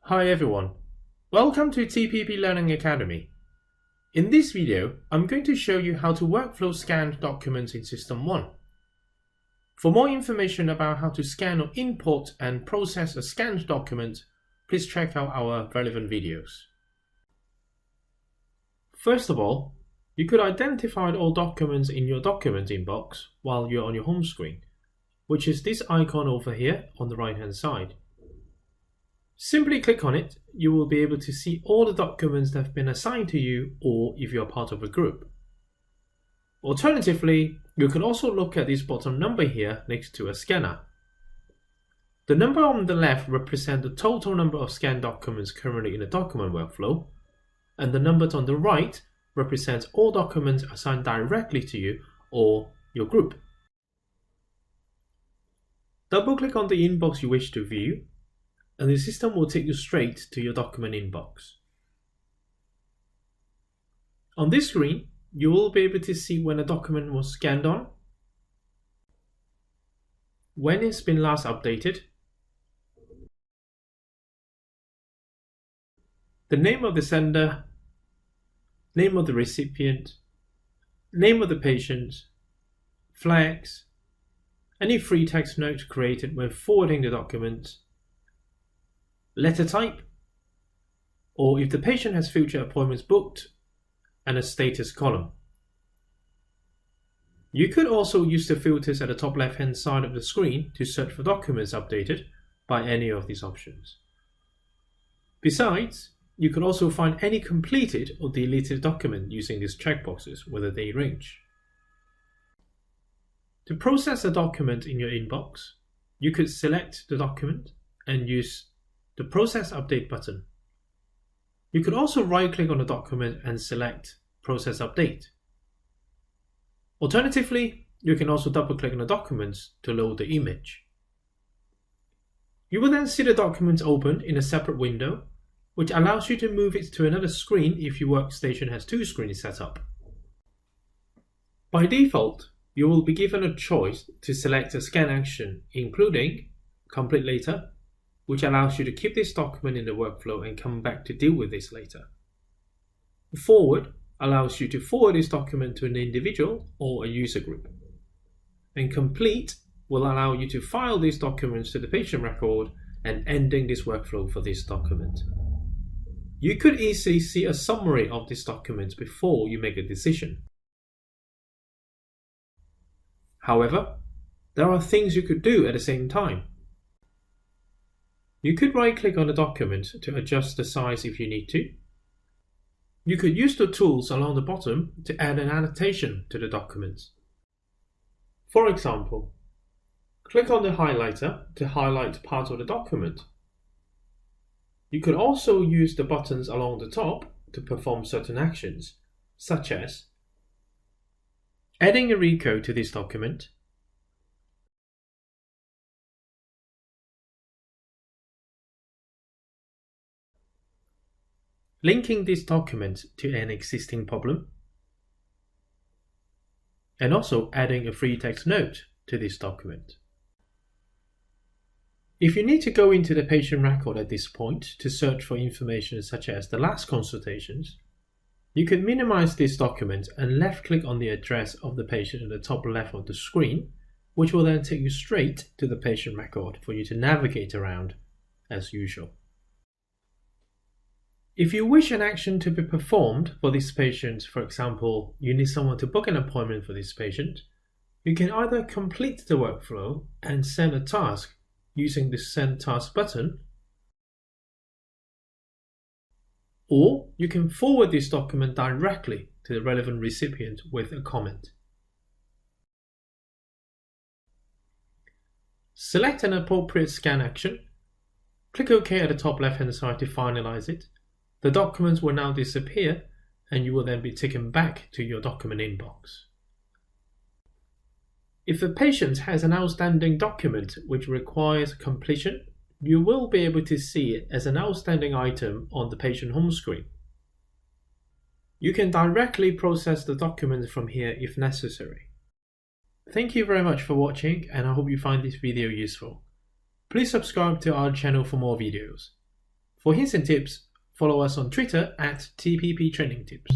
Hi everyone, welcome to TPP Learning Academy. In this video, I'm going to show you how to workflow scan documents in System 1. For more information about how to scan or import and process a scanned document, please check out our relevant videos. First of all, you could identify all documents in your document inbox while you're on your home screen, which is this icon over here on the right hand side. Simply click on it, you will be able to see all the documents that have been assigned to you, or if you're part of a group. Alternatively, you can also look at this bottom number here next to a scanner. The number on the left represents the total number of scanned documents currently in the document workflow, and the number on the right represents all documents assigned directly to you or your group. Double-click on the inbox you wish to view, and the system will take you straight to your document inbox. On this screen, you will be able to see when a document was scanned on, when it's been last updated, the name of the sender, name of the recipient, name of the patient, flags, any free text note created when forwarding the document, letter type, or if the patient has future appointments booked, and a status column. You could also use the filters at the top left hand side of the screen to search for documents updated by any of these options. Besides, you could also find any completed or deleted document using these checkboxes with a date range. To process a document in your inbox, you could select the document and use the Process Update button. You could also right-click on the document and select Process Update. Alternatively, you can also double-click on the document to load the image. You will then see the document opened in a separate window, which allows you to move it to another screen if your workstation has two screens set up. By default, you will be given a choice to select a scan action, including Complete Later, which allows you to keep this document in the workflow and come back to deal with this later. Forward allows you to forward this document to an individual or a user group. And Complete will allow you to file these documents to the patient record and ending this workflow for this document. You could easily see a summary of this document before you make a decision. However, there are things you could do at the same time. You could right-click on the document to adjust the size if you need to. You could use the tools along the bottom to add an annotation to the document. For example, click on the highlighter to highlight part of the document. You could also use the buttons along the top to perform certain actions, such as adding a read code to this document, linking this document to an existing problem, and also adding a free text note to this document. If you need to go into the patient record at this point to search for information such as the last consultations, you can minimize this document and left-click on the address of the patient at the top left of the screen, which will then take you straight to the patient record for you to navigate around as usual. If you wish an action to be performed for this patient, for example, you need someone to book an appointment for this patient, you can either complete the workflow and send a task using the Send Task button, or you can forward this document directly to the relevant recipient with a comment. Select an appropriate scan action, click OK at the top left hand side to finalize it. The document will now disappear and you will then be taken back to your document inbox. If a patient has an outstanding document which requires completion, you will be able to see it as an outstanding item on the patient home screen. You can directly process the documents from here if necessary. Thank you very much for watching, and I hope you find this video useful. Please subscribe to our channel for more videos. For hints and tips, follow us on Twitter at TPP Training Tips.